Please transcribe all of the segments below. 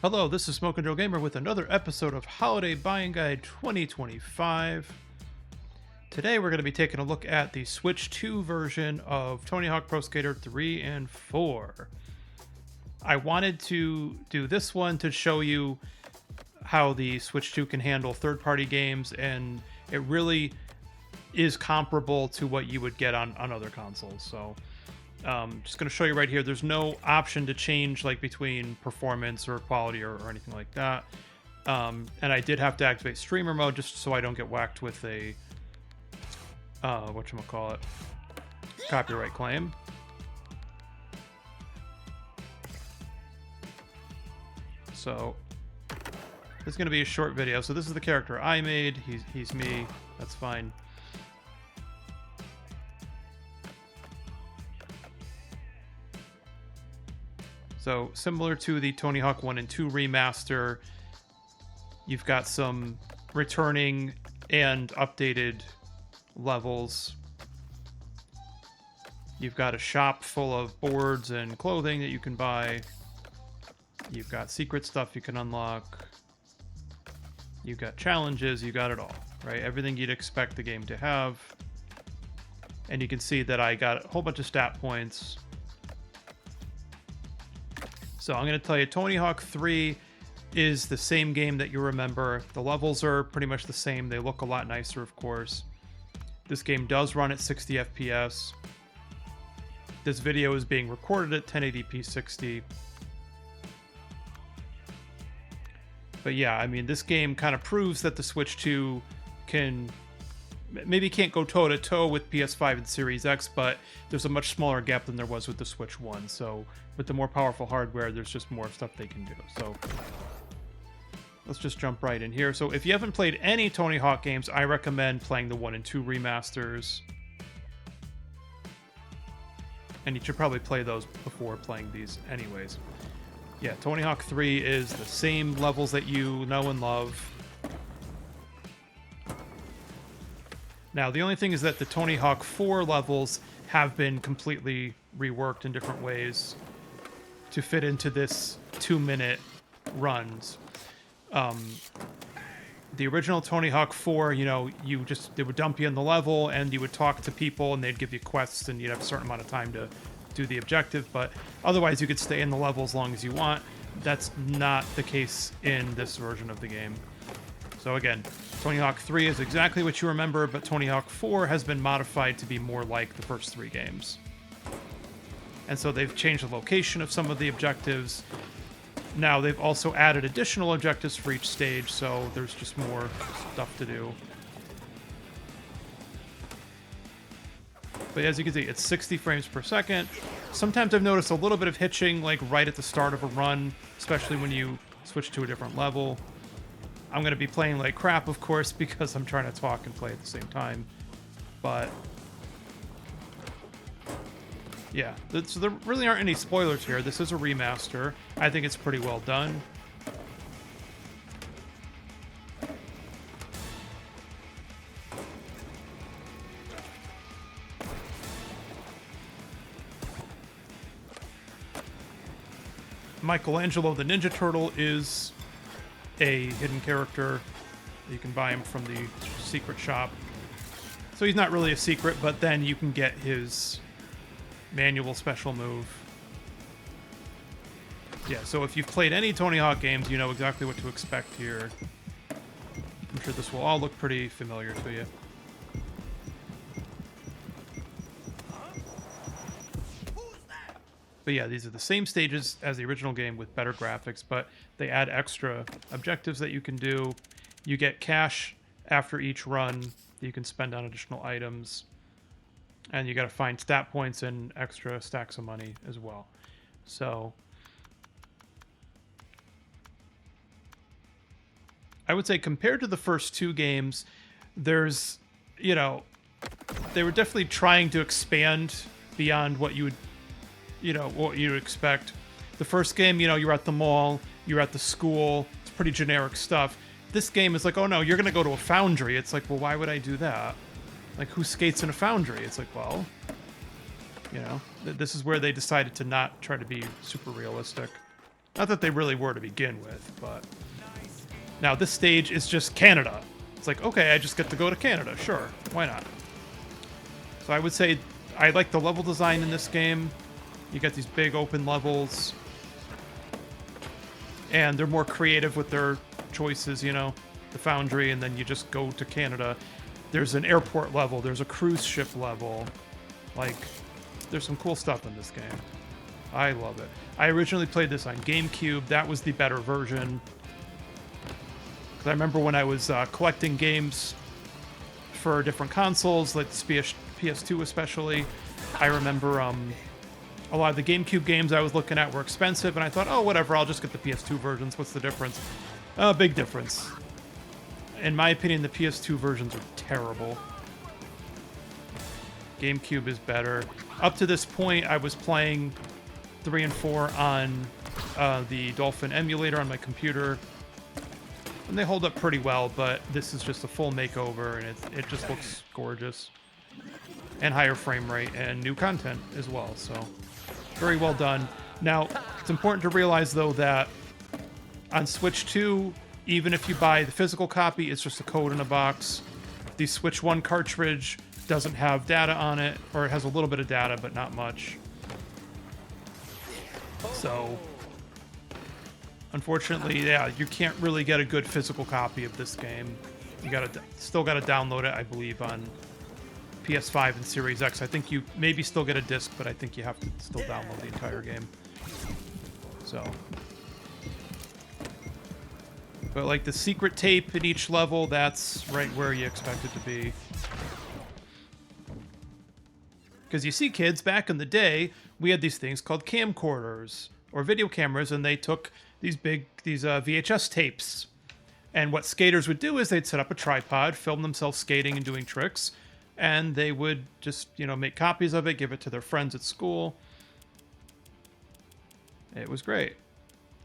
Hello, this is Smoke and Joe Gamer with another episode of Holiday Buying Guide 2025. Today we're going to be taking a look at the Switch 2 version of Tony Hawk Pro Skater 3 and 4. I wanted to do this one to show you how the Switch 2 can handle third-party games, and it really is comparable to what you would get on other consoles. So just going to show you right here. There's no option to change like between performance or quality or anything like that. And I did have to activate streamer mode just so I don't get whacked with a whatchamacallit, copyright claim. So this is going to be a short video. So this is the character I made. He's me. That's fine. So similar to the Tony Hawk 1 and 2 remaster, you've got some returning and updated levels. You've got a shop full of boards and clothing that you can buy. You've got secret stuff you can unlock. You've got challenges, you got it all, right? Everything you'd expect the game to have. And you can see that I got a whole bunch of stat points. So I'm going to tell you, Tony Hawk 3 is the same game that you remember. The levels are pretty much the same. They look a lot nicer, of course. This game does run at 60 FPS. This video is being recorded at 1080p 60. But yeah, I mean, this game kind of proves that the Switch 2 maybe can't go toe-to-toe with PS5 and Series X, but there's a much smaller gap than there was with the Switch 1. So with the more powerful hardware, there's just more stuff they can do. So let's just jump right in here. So if you haven't played any Tony Hawk games, I recommend playing the 1 and 2 remasters. And you should probably play those before playing these anyways. Yeah, Tony Hawk 3 is the same levels that you know and love. Now, the only thing is that the Tony Hawk 4 levels have been completely reworked in different ways to fit into this 2-minute runs. The original Tony Hawk 4, you know, they would dump you in the level and you would talk to people and they'd give you quests and you'd have a certain amount of time to do the objective, but otherwise you could stay in the level as long as you want. That's not the case in this version of the game. So again, Tony Hawk 3 is exactly what you remember, but Tony Hawk 4 has been modified to be more like the first 3 games. And so they've changed the location of some of the objectives. Now they've also added additional objectives for each stage, so there's just more stuff to do. But as you can see, it's 60 frames per second. Sometimes I've noticed a little bit of hitching, like right at the start of a run, especially when you switch to a different level. I'm going to be playing like crap, of course, because I'm trying to talk and play at the same time. But yeah, so there really aren't any spoilers here. This is a remaster. I think it's pretty well done. Michelangelo the Ninja Turtle is a hidden character. You can buy him from the secret shop. So he's not really a secret, but then you can get his manual special move. Yeah, so if you've played any Tony Hawk games, you know exactly what to expect here. I'm sure this will all look pretty familiar to you. But yeah, these are the same stages as the original game with better graphics, but they add extra objectives that you can do. You get cash after each run that you can spend on additional items. And you got to find stat points and extra stacks of money as well. So I would say compared to the first 2 games, there's, you know, they were definitely trying to expand beyond what you would, what you would expect. The first game, you're at the mall, you're at the school, it's pretty generic stuff. This game is like, oh no, you're going to go to a foundry. It's like, well, why would I do that? Like, who skates in a foundry? It's like, well, this is where they decided to not try to be super realistic. Not that they really were to begin with, but... Now, this stage is just Canada. It's like, okay, I just get to go to Canada. Sure, why not? So I would say I like the level design in this game. You get these big open levels. And they're more creative with their choices, you know? The Foundry, and then you just go to Canada. There's an airport level. There's a cruise ship level. Like, there's some cool stuff in this game. I love it. I originally played this on GameCube. That was the better version. Because I remember when I was collecting games for different consoles, like PS2 especially, I remember a lot of the GameCube games I was looking at were expensive, and I thought, oh, whatever, I'll just get the PS2 versions. What's the difference? Big difference. In my opinion, the PS2 versions are terrible. GameCube is better. Up to this point, I was playing 3 and 4 on the Dolphin emulator on my computer. And they hold up pretty well, but this is just a full makeover, and it just looks gorgeous. And higher frame rate, and new content as well, so very well done. Now, it's important to realize, though, that on Switch 2, even if you buy the physical copy, it's just a code in a box. The Switch 1 cartridge doesn't have data on it, or it has a little bit of data, but not much. So, unfortunately, yeah, you can't really get a good physical copy of this game. You still gotta download it, I believe, on PS5 and Series X. I think you maybe still get a disc, but I think you have to still download the entire game. So, but like the secret tape in each level, that's right where you expect it to be. Because you see, kids, back in the day, we had these things called camcorders or video cameras, and they took these VHS tapes. And what skaters would do is they'd set up a tripod, film themselves skating and doing tricks, and they would just, you know, make copies of it, give it to their friends at school. It was great.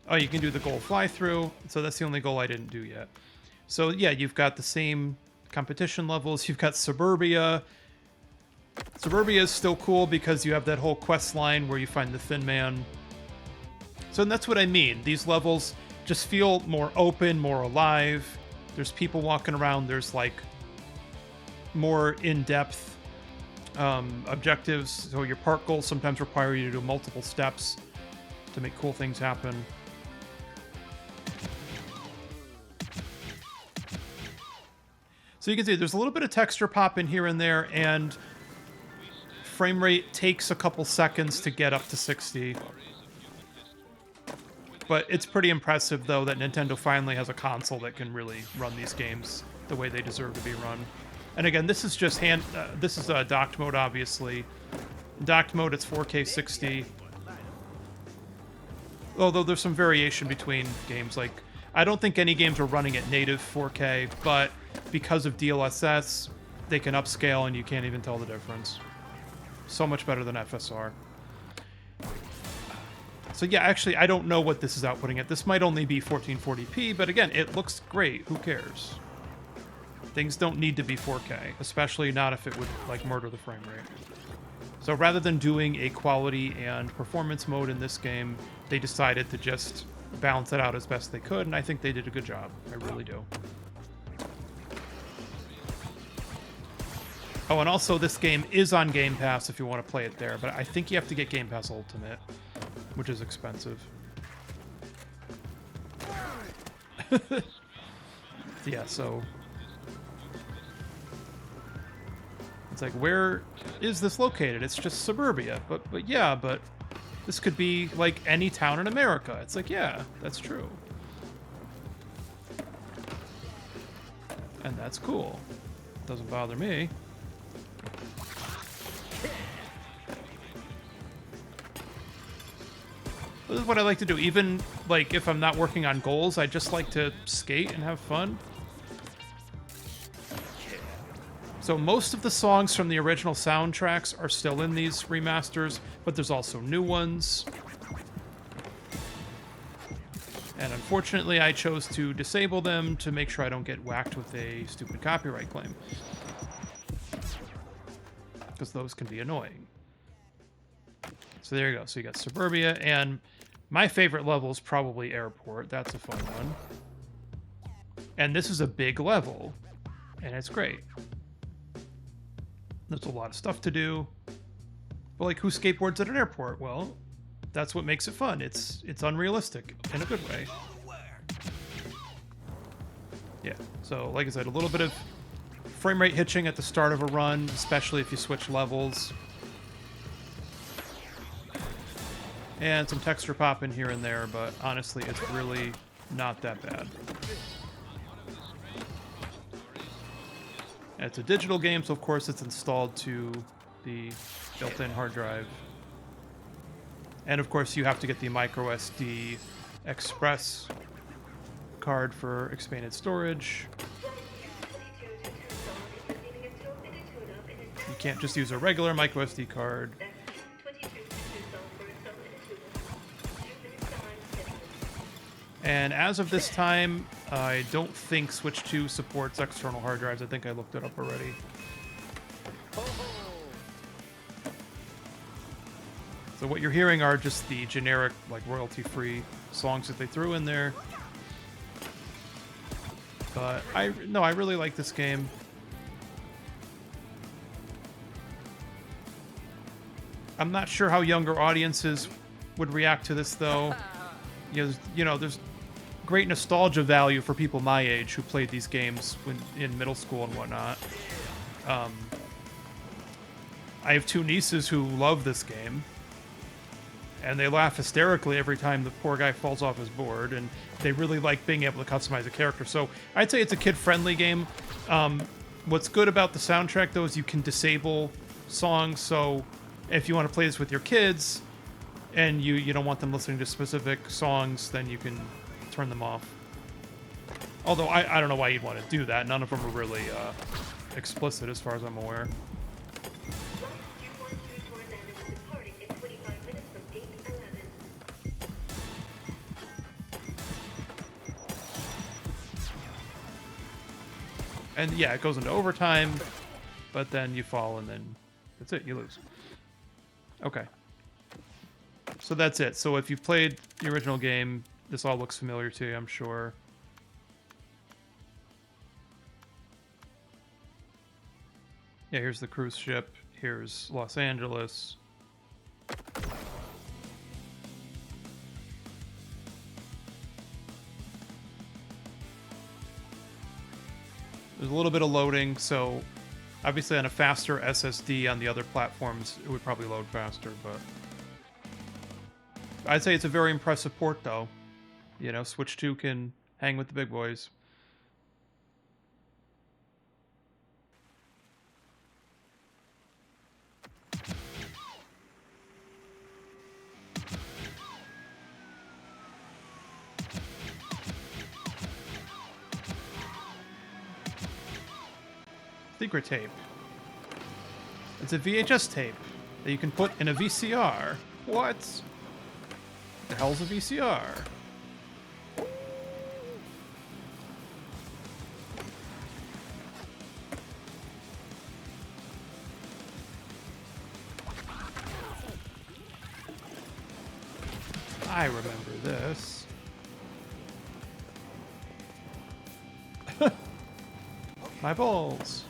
Oh, you can do the goal fly-through, so that's the only goal I didn't do yet. So, yeah, you've got the same competition levels. You've got Suburbia. Suburbia is still cool because you have that whole quest line where you find the Thin Man. So that's what I mean. These levels just feel more open, more alive. There's people walking around. There's, like, more in-depth objectives. So your park goals sometimes require you to do multiple steps to make cool things happen. So you can see there's a little bit of texture pop in here and there, and frame rate takes a couple seconds to get up to 60. But it's pretty impressive, though, that Nintendo finally has a console that can really run these games the way they deserve to be run. And again, this is just docked mode, obviously. Docked mode, it's 4K 60. Although there's some variation between games. Like, I don't think any games are running at native 4K, but because of DLSS, they can upscale and you can't even tell the difference. So much better than FSR. So yeah, actually, I don't know what this is outputting at. This might only be 1440p, but again, it looks great. Who cares? Things don't need to be 4K, especially not if it would, like, murder the frame rate. So rather than doing a quality and performance mode in this game, they decided to just balance it out as best they could, and I think they did a good job. I really do. Oh, and also this game is on Game Pass if you want to play it there, but I think you have to get Game Pass Ultimate, which is expensive. Yeah, so it's like, where is this located? It's just Suburbia, but yeah, but this could be like any town in America. It's like, yeah, that's true. And that's cool. Doesn't bother me. This is what I like to do. Even, like, if I'm not working on goals, I just like to skate and have fun. So most of the songs from the original soundtracks are still in these remasters, but there's also new ones. And unfortunately, I chose to disable them to make sure I don't get whacked with a stupid copyright claim. Because those can be annoying. So there you go. So you got Suburbia, and My favorite level is probably Airport. That's a fun one. And this is a big level, and it's great. There's a lot of stuff to do. But like, who skateboards at an airport? Well, that's what makes it fun. It's unrealistic in a good way. Yeah, so like I said, a little bit of frame rate hitching at the start of a run, especially if you switch levels. And some texture pop in here and there, but honestly, it's really not that bad. And it's a digital game, so of course it's installed to the built-in hard drive. And of course you have to get the microSD Express card for expanded storage. You can't just use a regular microSD card. And as of this time, I don't think Switch 2 supports external hard drives. I think I looked it up already. So what you're hearing are just the generic, like, royalty-free songs that they threw in there. But I really like this game. I'm not sure how younger audiences would react to this, though. You know, there's great nostalgia value for people my age who played these games when in middle school and whatnot. I have two nieces who love this game, and they laugh hysterically every time the poor guy falls off his board, and they really like being able to customize a character. So I'd say it's a kid-friendly game. What's good about the soundtrack, though, is you can disable songs, so if you want to play this with your kids and you don't want them listening to specific songs, then you can turn them off. Although I don't know why you'd want to do that. None of them are really explicit as far as I'm aware. And yeah, it goes into overtime, but then you fall and then that's it, you lose. Okay. So that's it. So if you've played the original game, this all looks familiar to you, I'm sure. Yeah, here's the cruise ship. Here's Los Angeles. There's a little bit of loading, so obviously on a faster SSD on the other platforms, it would probably load faster, but I'd say it's a very impressive port, though. You know, Switch 2 can hang with the big boys. Secret tape. It's a VHS tape that you can put in a VCR. What? The hell's a VCR? I remember this. My balls.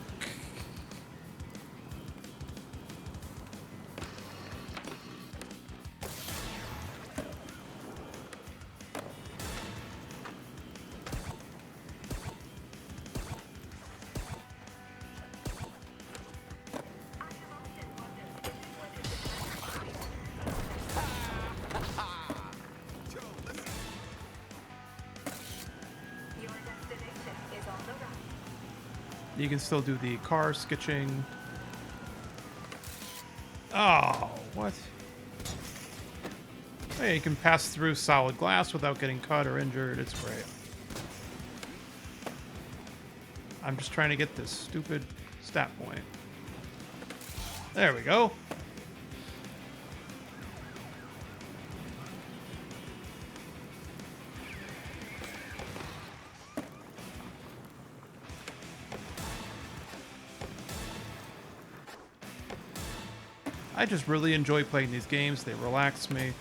You can still do the car sketching. Oh, what? Hey, you can pass through solid glass without getting cut or injured. It's great. I'm just trying to get this stupid stat point. There we go. I just really enjoy playing these games. They relax me.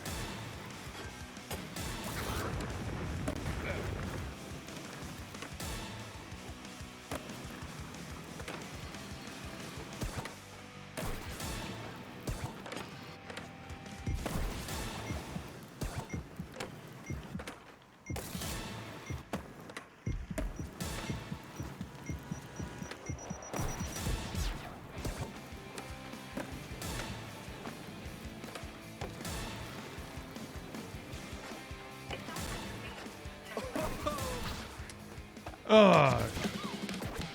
Ugh.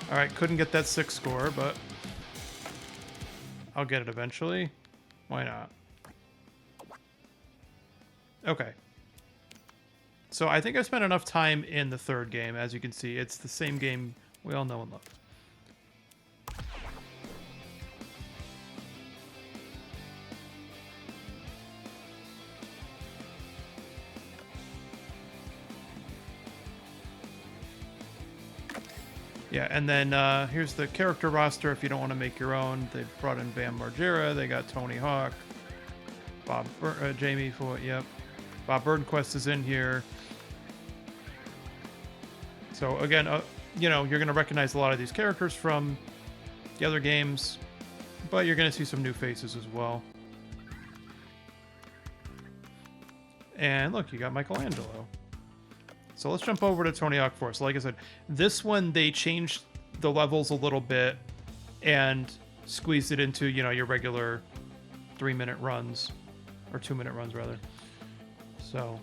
Alright, couldn't get that 6 score, but I'll get it eventually. Why not? Okay. So I think I spent enough time in the third game. As you can see, it's the same game we all know and love. Yeah, and then here's the character roster if you don't want to make your own. They've brought in Bam Margera. They got Tony Hawk. Jamie Foy, yep. Bob Burnquist is in here. So again, you know, you're going to recognize a lot of these characters from the other games, but you're going to see some new faces as well. And look, you got Michelangelo. So let's jump over to Tony Hawk 4. So like I said, this one, they changed the levels a little bit and squeezed it into, you know, your regular 3-minute runs, or 2-minute runs rather. So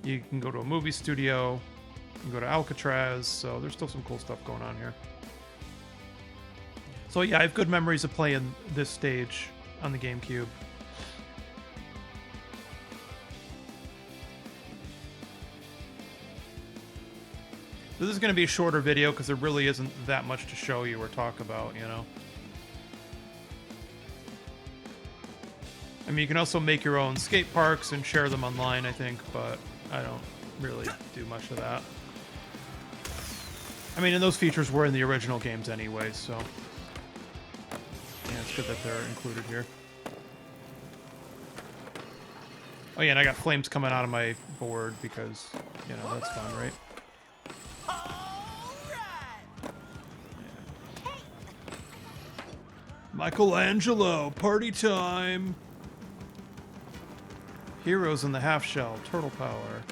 you can go to a movie studio, you can go to Alcatraz, so there's still some cool stuff going on here. So yeah, I have good memories of playing this stage on the GameCube. This is going to be a shorter video because there really isn't that much to show you or talk about, you know. I mean, you can also make your own skate parks and share them online, I think, but I don't really do much of that. I mean, and those features were in the original games anyway, so yeah, it's good that they're included here. Oh yeah, and I got flames coming out of my board because, you know, that's fun, right? Michelangelo, party time! Heroes in the half shell, turtle power.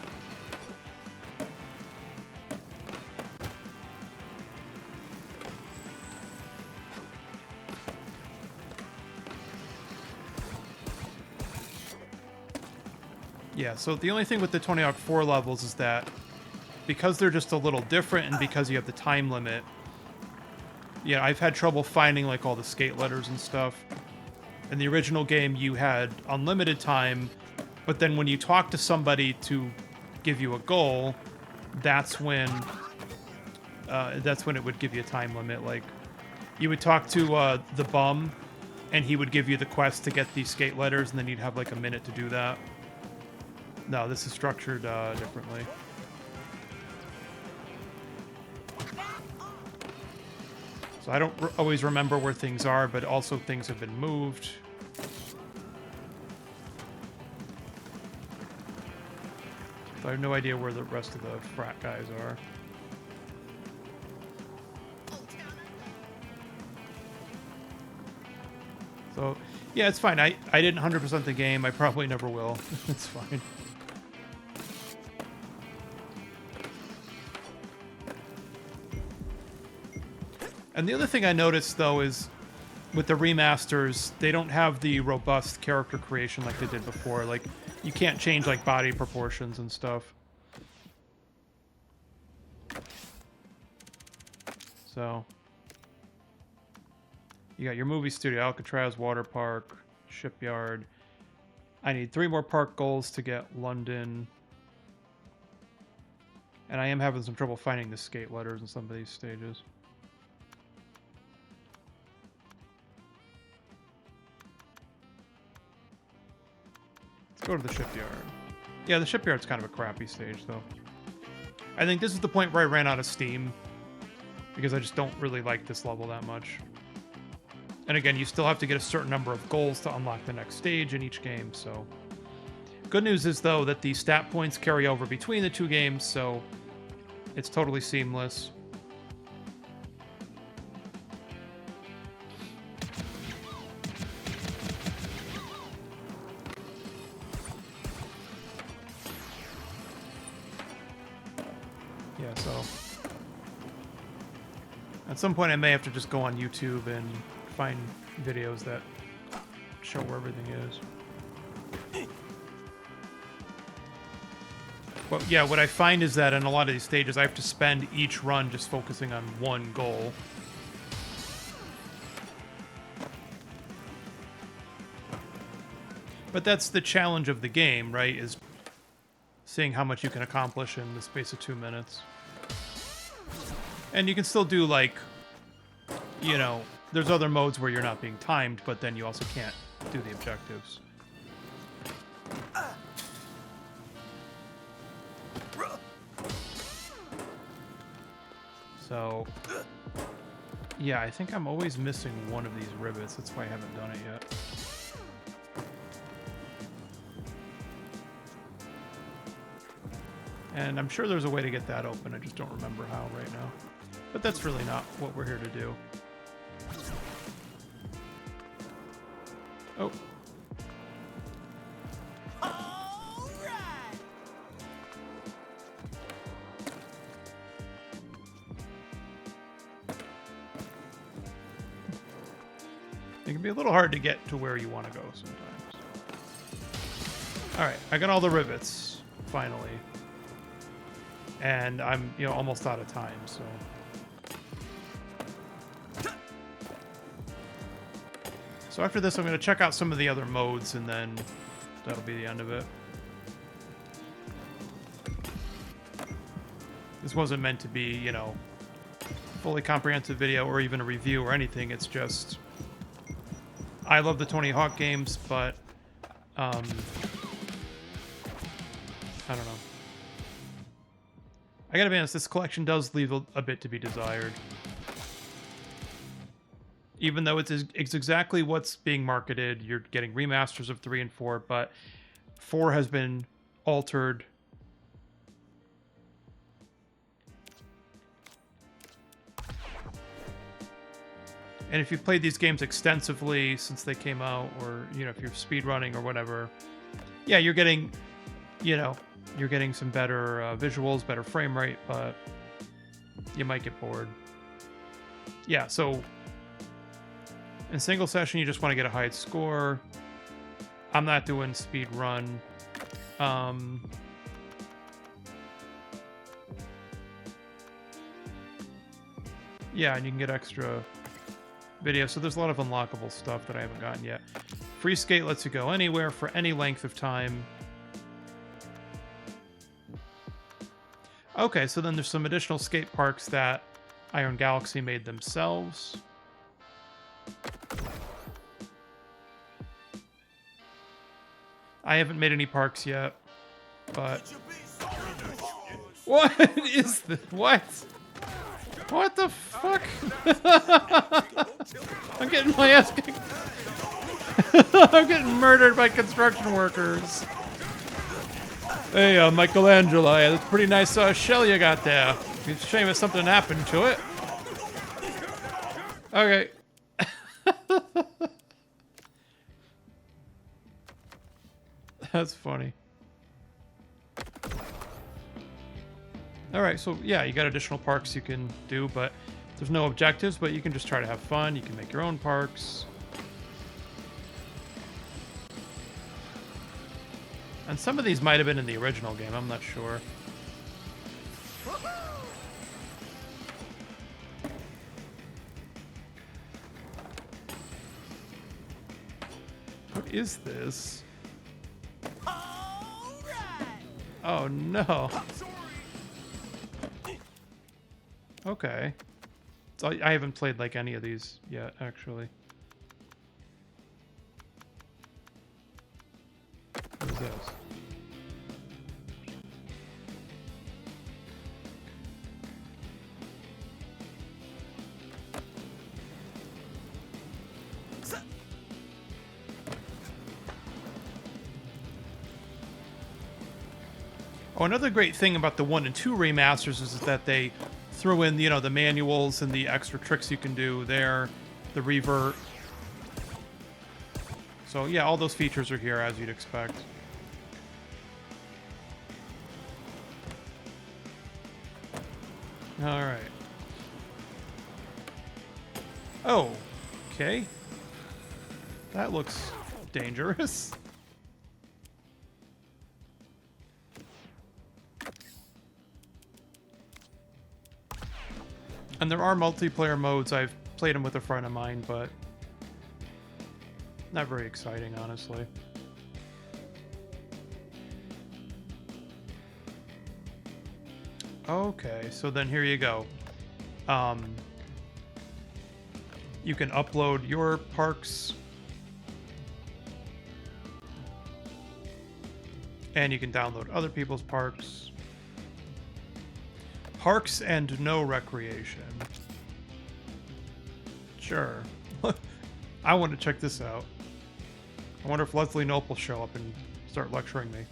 Yeah, so the only thing with the Tony Hawk 4 levels is that because they're just a little different and because you have the time limit, yeah, I've had trouble finding like all the skate letters and stuff. In the original game, you had unlimited time, but then when you talk to somebody to give you a goal, that's when it would give you a time limit. Like, you would talk to the bum, and he would give you the quest to get these skate letters, and then you'd have like a minute to do that. No, this is structured differently. So I don't always remember where things are, but also things have been moved. So I have no idea where the rest of the frat guys are. So, yeah, it's fine. I didn't 100% the game. I probably never will. It's fine. And the other thing I noticed, though, is with the remasters, they don't have the robust character creation like they did before. Like, you can't change, like, body proportions and stuff. So, you got your movie studio, Alcatraz, water park, shipyard. I need 3 more park goals to get London. And I am having some trouble finding the skate letters in some of these stages. Let's go to the shipyard. Yeah, the shipyard's kind of a crappy stage, though. I think this is the point where I ran out of steam, because I just don't really like this level that much. And again, you still have to get a certain number of goals to unlock the next stage in each game, so... Good news is, though, that the stat points carry over between the 2 games, so it's totally seamless. Yeah, so... At some point I may have to just go on YouTube and find videos that show where everything is. Well, yeah, what I find is that in a lot of these stages, I have to spend each run just focusing on one goal. But that's the challenge of the game, right? Is seeing how much you can accomplish in the space of 2 minutes. And you can still do, like, you know, there's other modes where you're not being timed, but then you also can't do the objectives. So, yeah, I think I'm always missing one of these rivets. That's why I haven't done it yet. And I'm sure there's a way to get that open. I just don't remember how right now. But that's really not what we're here to do. Oh. It can be a little hard to get to where you want to go sometimes. Alright, I got all the rivets, finally. And I'm, you know, almost out of time, so... So after this, I'm going to check out some of the other modes, and then that'll be the end of it. This wasn't meant to be, you know, fully comprehensive video or even a review or anything. It's just... I love the Tony Hawk games, but... I don't know. I gotta be honest, this collection does leave a bit to be desired. Even though it's exactly what's being marketed, you're getting remasters of 3 and 4, but 4 has been altered. And if you've played these games extensively since they came out, or, you know, if you're speedrunning or whatever, yeah, you're getting, you know, you're getting some better visuals, better frame rate, but you might get bored. Yeah, so in single session, you just want to get a high score. I'm not doing speed run. Yeah, and you can get extra video. So there's a lot of unlockable stuff that I haven't gotten yet. Free skate lets you go anywhere for any length of time. Okay, so then there's some additional skate parks that Iron Galaxy made themselves. I haven't made any parks yet, but... What is this? What? What the fuck? I'm getting my ass kicked. I'm getting murdered by construction workers. Hey, Michelangelo, that's a pretty nice shell you got there. It's a shame if something happened to it. Okay. That's funny. Alright, so yeah, you got additional parks you can do, but there's no objectives, but you can just try to have fun. You can make your own parks. And some of these might have been in the original game, I'm not sure. What is this? Oh no. Okay. So I haven't played like any of these yet, actually. What is this? Oh, another great thing about the 1 and 2 remasters is that they threw in, you know, the manuals and the extra tricks you can do there, the revert. So yeah, all those features are here as you'd expect. All right. Oh, okay. That looks dangerous. And there are multiplayer modes. I've played them with a friend of mine, but not very exciting, honestly. Okay, so then here you go. You can upload your parks, and you can download other people's parks. Parks and no recreation. Sure. I want to check this out. I wonder if Leslie Knope will show up and start lecturing me.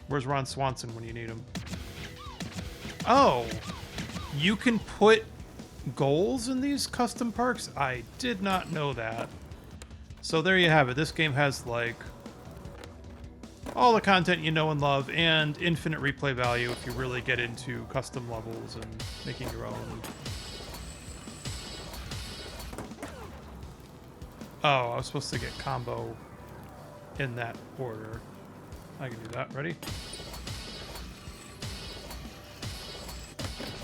Where's Ron Swanson when you need him? Oh, you can put goals in these custom parks? I did not know that. So there you have it. This game has like all the content you know and love and infinite replay value if you really get into custom levels and making your own. Oh, I was supposed to get combo in that order. I can do that. Ready?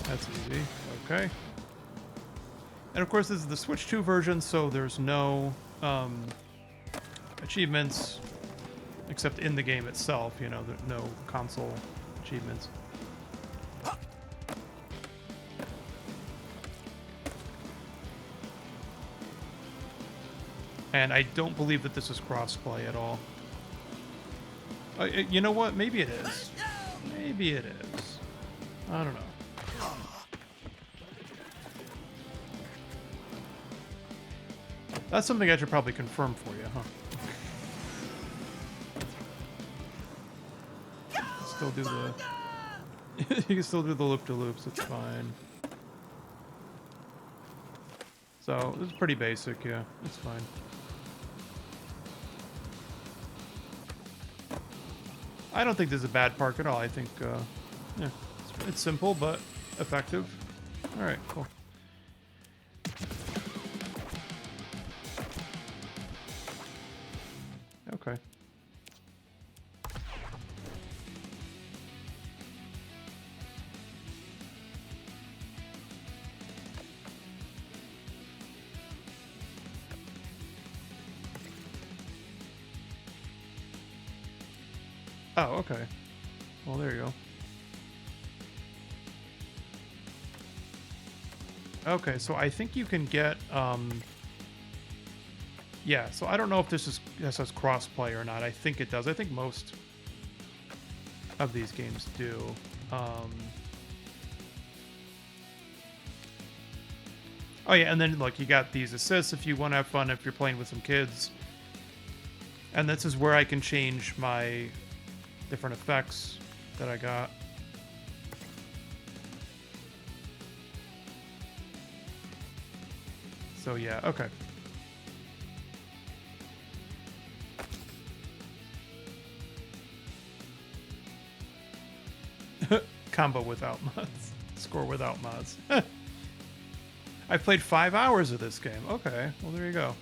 That's easy. Okay. And of course, this is the Switch 2 version, so there's no achievements except in the game itself. You know, there's no console achievements. And I don't believe that this is cross-play at all. You know what? Maybe it is. Maybe it is. I don't know. That's something I should probably confirm for you, huh? Still do the... you can still do the loop-de-loops, it's fine. So, this is pretty basic, yeah. It's fine. I don't think this is a bad park at all. I think, yeah, it's simple, but effective. Alright, cool. Okay. Oh, okay. Well, there you go. Okay, so I think you can get, yeah, so I don't know if this has cross-play or not. I think it does. I think most of these games do. Oh, yeah, and then, look, you got these assists if you want to have fun, if you're playing with some kids. And this is where I can change my different effects that I got. So, yeah, okay. Combo without mods. Score without mods. I played 5 hours of this game. Okay, well, there you go.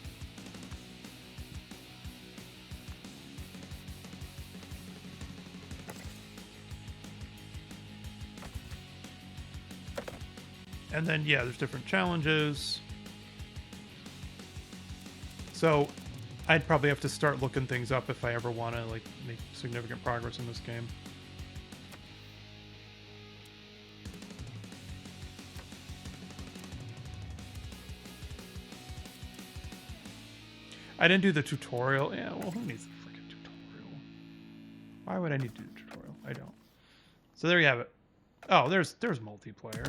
And then, yeah, there's different challenges. So, I'd probably have to start looking things up if I ever want to, like, make significant progress in this game. I didn't do the tutorial. Yeah, well, who needs a freaking tutorial? Why would I need to do the tutorial? I don't. So there you have it. Oh, there's multiplayer.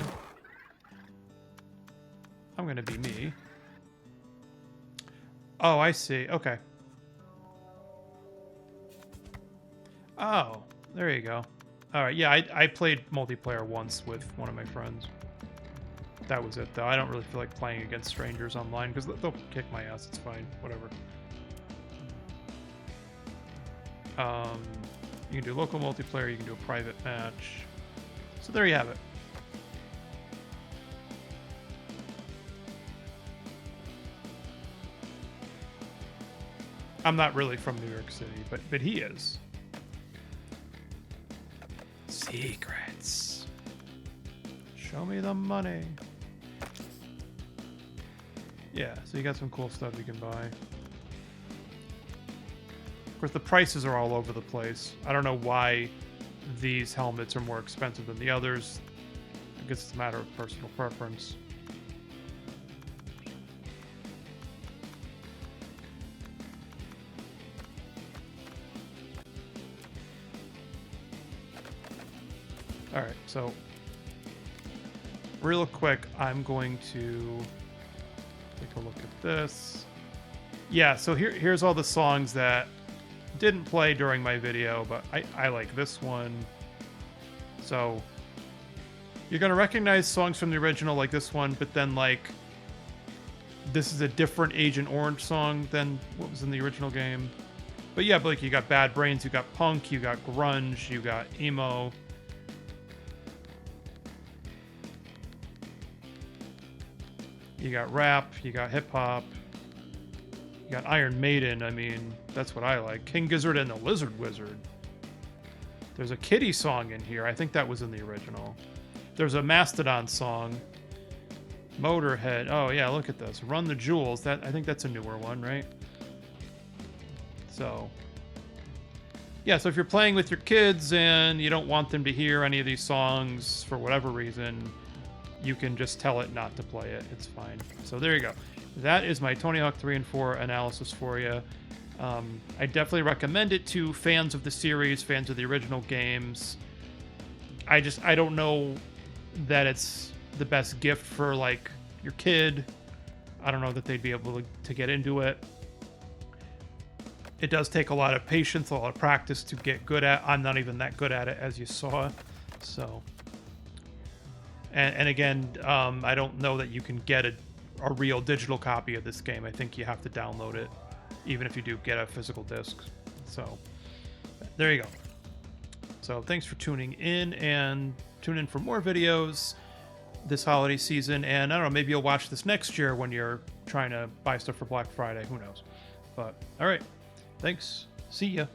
I'm gonna be me. Oh, I see. Okay. Oh, there you go. All right. Yeah, I played multiplayer once with one of my friends. That was it, though. I don't really feel like playing against strangers online because they'll kick my ass. It's fine. Whatever. You can do local multiplayer. You can do a private match. So there you have it. I'm not really from New York City, but he is. Secrets. Show me the money. Yeah, so you got some cool stuff you can buy. Of course, the prices are all over the place. I don't know why these helmets are more expensive than the others. I guess it's a matter of personal preference. All right, so real quick, I'm going to take a look at this. Yeah, so here's all the songs that didn't play during my video, but I like this one. So you're going to recognize songs from the original like this one, but then like this is a different Agent Orange song than what was in the original game. But yeah, like you got Bad Brains, you got punk, you got grunge, you got emo. You got rap, you got hip hop, you got Iron Maiden. I mean, that's what I like. King Gizzard and the Lizard Wizard. There's a Kitty song in here. I think that was in the original. There's a Mastodon song. Motorhead. Oh yeah, look at this. Run the Jewels. That I think that's a newer one, right? So yeah, so if you're playing with your kids and you don't want them to hear any of these songs for whatever reason, you can just tell it not to play it. It's fine. So there you go. That is my Tony Hawk 3 and 4 analysis for you. I definitely recommend it to fans of the series, fans of the original games. I don't know that it's the best gift for like your kid. I don't know that they'd be able to get into it. It does take a lot of patience, a lot of practice to get good at. I'm not even that good at it, as you saw. So, and again, I don't know that you can get a real digital copy of this game. I think you have to download it, even if you do get a physical disc. So, there you go. So, thanks for tuning in, and tune in for more videos this holiday season. And I don't know, maybe you'll watch this next year when you're trying to buy stuff for Black Friday. Who knows? But, all right. Thanks. See ya.